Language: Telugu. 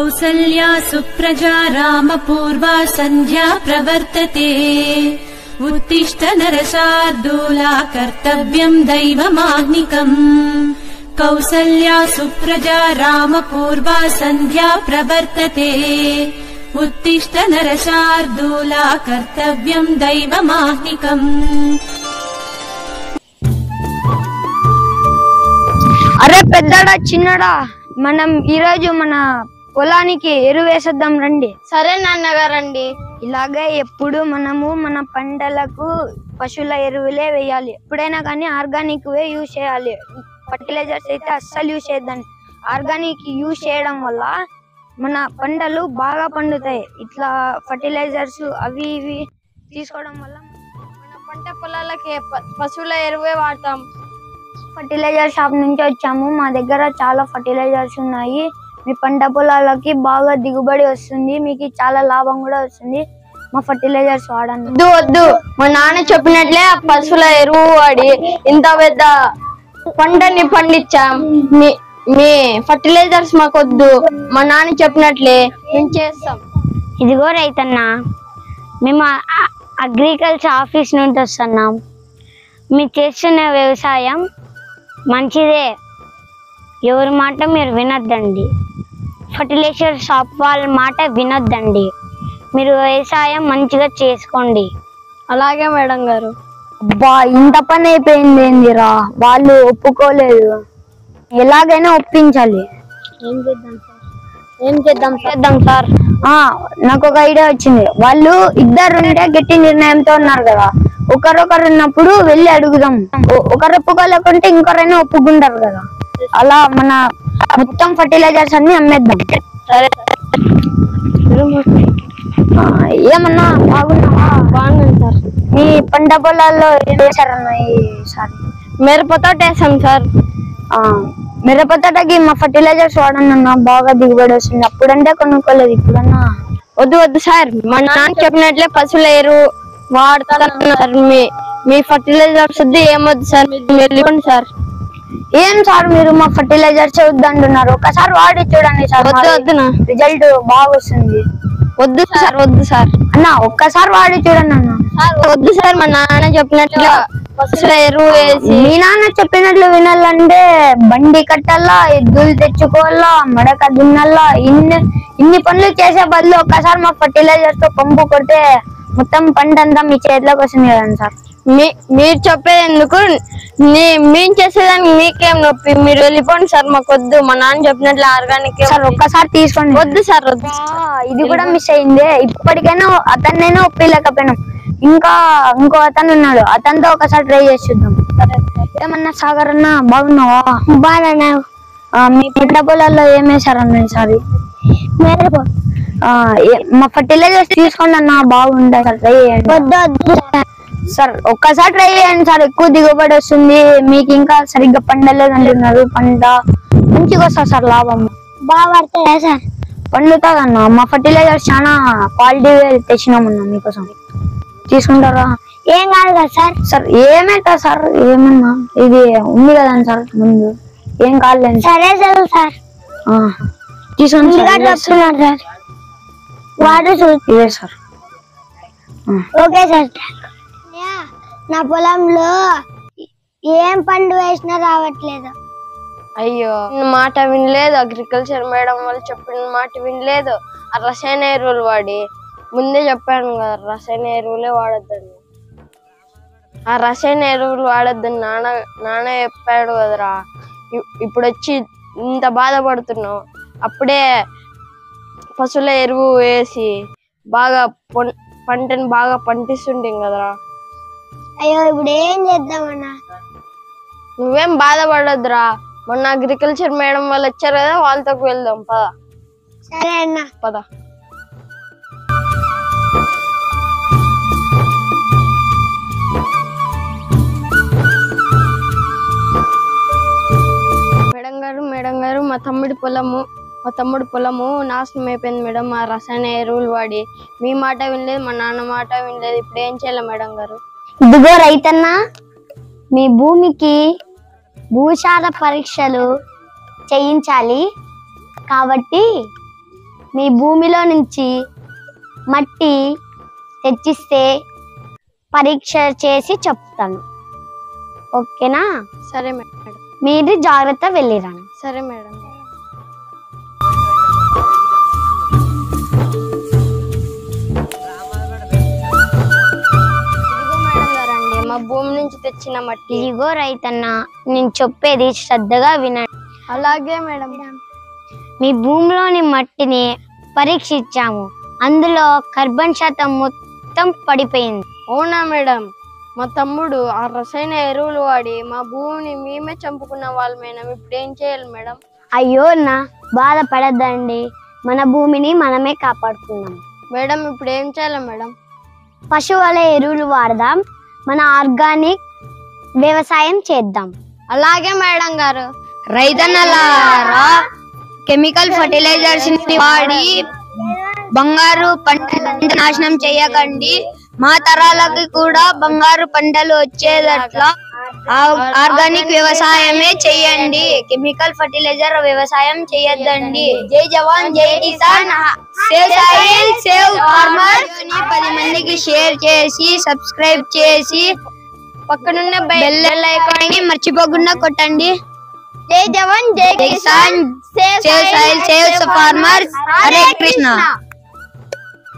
कौसल्या सुप्रजा रामपूर्वा सन्ध्या प्रवर्तते उत्तिष्ठ नरशार्दूला कर्तव्यम् दैवमाह्निकम् कौसल्या सुप्रजा रामपूर्वा सन्ध्या प्रवर्तते उत्तिष्ठ नरशार्दूला कर्तव्यम् दैवमाह्निकम्। అరే పెద్దడా చిన్నడా మనం ఈ రోజు మన పొలానికి ఎరువు వేసేద్దాం రండి. సరే నాన్నగారండి. ఇలాగే ఎప్పుడు మనము మన పంటలకు పశువుల ఎరువులే వేయాలి. ఎప్పుడైనా కానీ ఆర్గానిక్ వే యూజ్ చేయాలి. ఫర్టిలైజర్స్ అయితే అస్సలు యూజ్ చేయొద్దండి. ఆర్గానిక్ యూజ్ చేయడం వల్ల మన పంటలు బాగా పండుతాయి. ఇట్లా ఫర్టిలైజర్స్ అవి ఇవి తీసుకోవడం వల్ల మన పంట పొలాలకి పశువుల ఎరువే వాడతాం. ఫర్టిలైజర్ షాప్ నుంచి వచ్చాము. మా దగ్గర చాలా ఫర్టిలైజర్స్ ఉన్నాయి. మీ పంట పొలాలకి బాగా దిగుబడి వస్తుంది. మీకు చాలా లాభం కూడా వస్తుంది. మా ఫర్టిలైజర్స్ వాడండి. వద్దు వద్దు, మా నాన్న చెప్పినట్లే పశువుల ఎరువు వాడి ఇంత పెద్ద పంటని పండించాం. మీ ఫర్టిలైజర్స్ మాకొద్దు. మా నాన్న చెప్పినట్లే మేము చేస్తాం. ఇదిగో రైతన్న, మేము అగ్రికల్చర్ ఆఫీస్ నుండి వస్తున్నాం. మీరు చేస్తున్న వ్యవసాయం మంచిదే, ఎవరి మాట మీరు వినొద్దండి. ఫర్టిలైజర్ షాప్ వాళ్ళ మాట వినొద్దండి. మీరు వ్యవసాయం మంచిగా చేసుకోండి. అలాగే మేడం గారు. అబ్బా, ఇంత పని అయిపోయింది ఏందిరా, వాళ్ళు ఒప్పుకోలేదు. ఎలాగైనా ఒప్పించాలి. ఏం చేద్దాం సార్? నాకు ఒక ఐడియా వచ్చింది. వాళ్ళు ఇద్దరు ఉంటే గట్టి నిర్ణయంతో ఉన్నారు కదా, ఒకరొకరు ఉన్నప్పుడు వెళ్ళి అడుగుదాం. ఒకరు ఒప్పుకోలేకుంటే ఇంకొరైనా ఒప్పుకుంటారు కదా. అలా మన మొత్తం ఫర్టిలైజర్స్ అన్ని అమ్మేద్దాం. సరే. ఏమన్నా బాగున్నావా? బాగున్నాను సార్. మీ పంట పొలాల్లో ఏం వేశారన్నా ఈసారి? మిరపతోట వేసాం సార్. మిరపతోటకి మా ఫర్టిలైజర్స్ వాడన్నా బాగా దిగుబడి వస్తుంది. అప్పుడంటే కొనుక్కోలేదు, ఇప్పుడన్నా. వద్దు సార్, మా నాన్న చెప్పినట్లే పశువుల ఎరువు వాడతారు. మీ ఫర్టిలైజర్స్ వద్దు, ఏమొద్దు సార్, మీరు వెళ్ళిపోండి సార్. ఏం సార్ మీరు మా ఫర్టిలైజర్స్ వద్దంటున్నారు? ఒకసారి వాడి చూడండి సార్. వద్దునా, రిజల్ట్ బాగా వస్తుంది. వద్దు సార్ అన్న, ఒక్కసారి వాడి చూడండి అన్న. వద్దు సార్, మా నాన్న చెప్పినట్లు పశువుల ఎరువు వేసి. మీ నాన్న చెప్పినట్లు వినాలంటే బండి కట్టాలా, ఎద్దులు తెచ్చుకోవాలా, మడక దున్నల్లా, ఇన్ని పనులు చేసే బదులు ఒక్కసారి మా ఫర్టిలైజర్స్ తో పంపు కొడితే మొత్తం పంట అంతా మీ చేతిలోకి వస్తుంది కదండి సార్. మీరు చెప్పేందుకు మేము చేసేదానికి మీకేం నొప్పి? మీరు వెళ్ళిపోండి సార్, మాకు వద్దు. మా నాన్న చెప్పినట్లు ఆర్గానిక్ సార్ ఒక్కసారి తీసుకోండి. వద్దు సార్, వద్దు. ఇది కూడా మిస్ అయింది. ఇప్పటికైనా అతన్నైనా ఒప్పిలేకపోయినాం. ఇంకో అతను ఉన్నాడు, అతనితో ఒకసారి ట్రై చేసి చూద్దాం. ఏమన్నా సాగర్ అన్న, బాగున్నావా? బాగా. మీ పంట పొలాల్లో ఏం వేశారన్న ఈసారి? మా ఫర్టిలైజర్స్ తీసుకోండి అన్న, బాగుంటాయి సార్. ట్రై చేయండి సార్. ఒక్కసారి ట్రై చేయండి సార్, ఎక్కువ దిగుబడి వస్తుంది. మీకు ఇంకా సరిగ్గా పండలేదు అంటున్నారు. పంట మంచిగా వస్తుంది సార్, లాభం బాగా పడతాయా సార్? పండుతుందన్న. మా ఫర్టిలైజర్స్ చాలా క్వాలిటీ తెచ్చినామన్నా మీకోసం. తీసుకుంటారా? ఏం కాదు కదా సార్. సార్ ఏమైతే సార్, ఏమన్నా ఇది ఉంది కదండి సార్ ముందు, ఏం కాలేదు. సరే సార్. తీసుకోండి సార్. వాడు ఇదే సార్. Okay sir. నా పొలంలో ఏం పండు వేసినా రావట్లేదు. అయ్యో, మాట వినలేదు. అగ్రికల్చర్ మేడం వాళ్ళు చెప్పిన మాట వినలేదు. ఆ రసాయన ఎరువులు వాడి ముందే చెప్పాను కదా, రసాయన ఎరువులే వాడొద్దని. ఆ రసాయన ఎరువులు వాడొద్దని నాన్న చెప్పాడు కదరా. ఇప్పుడు వచ్చి ఇంత బాధపడుతున్నావు. అప్పుడే పశువుల ఎరువు వేసి బాగా పంటను బాగా పండిస్తుంటాం కదరా. అయ్యో, ఇప్పుడు ఏం చేద్దామన్నా? నువ్వేం బాధపడొద్దురా. మొన్న అగ్రికల్చర్ మేడం వాళ్ళు వచ్చారు కదా, వాళ్ళతో వెళ్దాం పద. సరే అన్న, పద. మేడం గారు, మా తమ్ముడు పొలము నాశనం అయిపోయింది మేడం. మా రసాయన ఎరువులు వాడి మీ మాట వినలేదు, మా నాన్న మాట వినలేదు. ఇప్పుడు ఏం చేయాలి మేడం గారు? ఇదిగో రైతన్న, మీ భూమికి భూసార పరీక్షలు చేయించాలి కాబట్టి మీ భూమిలో నుంచి మట్టి తెచ్చిస్తే పరీక్ష చేసి చెప్తాను. ఓకేనా? సరే మేడం. మీరు జాగ్రత్త వెళ్ళిరండి. సరే మేడం. మా భూమి నుంచి తెచ్చిన మట్టి. ఇదిగో రైతన్న, నేను చెప్పేది శ్రద్ధగా వినండి. అలాగే మేడం. మీ భూమిలోని మట్టిని పరీక్షించాము, అందులో కార్బన్ శాతం మొత్తం పడిపోయింది. అవునా మేడం? మా తమ్ముడు ఆ రసాయన ఎరువులు వాడి మా భూమిని మేమే చంపుకున్న వాళ్ళ మేడం. ఇప్పుడు ఏం చేయాలి మేడం? అయ్యో నా బాధపడద్దండి, మన భూమిని మనమే కాపాడుకున్నాం. మేడం ఇప్పుడు ఏం చేయాలి మేడం? పశువుల ఎరువులు వాడదాం, మన ఆర్గానిక్ వ్యవసాయం చేద్దాం. అలాగే మేడం గారు. రైతన్నలారా, కెమికల్ ఫర్టిలైజర్స్ వాడి బంగారు పంటలను నాశనం చేయకండి. మా తరాలకి కూడా బంగారు పంటలు వచ్చేదట్లా ఆర్గానిక్ వ్యవసాయమే చేయండి. కెమికల్ ఫర్టిలైజర్ వ్యవసాయం చేయొద్దండి. జై జవాన్ జై కిసాన్, సేవ్ సాయిల్ సేవ్ ఫార్మర్. 10 మందికి షేర్ చేసి సబ్స్క్రైబ్ చేసి పక్కనున్న బెల్ ఐకాన్ మర్చిపోకుండా కొట్టండి. జై జవాన్ జై కిసాన్, save soil save farmer. Hare Krishna.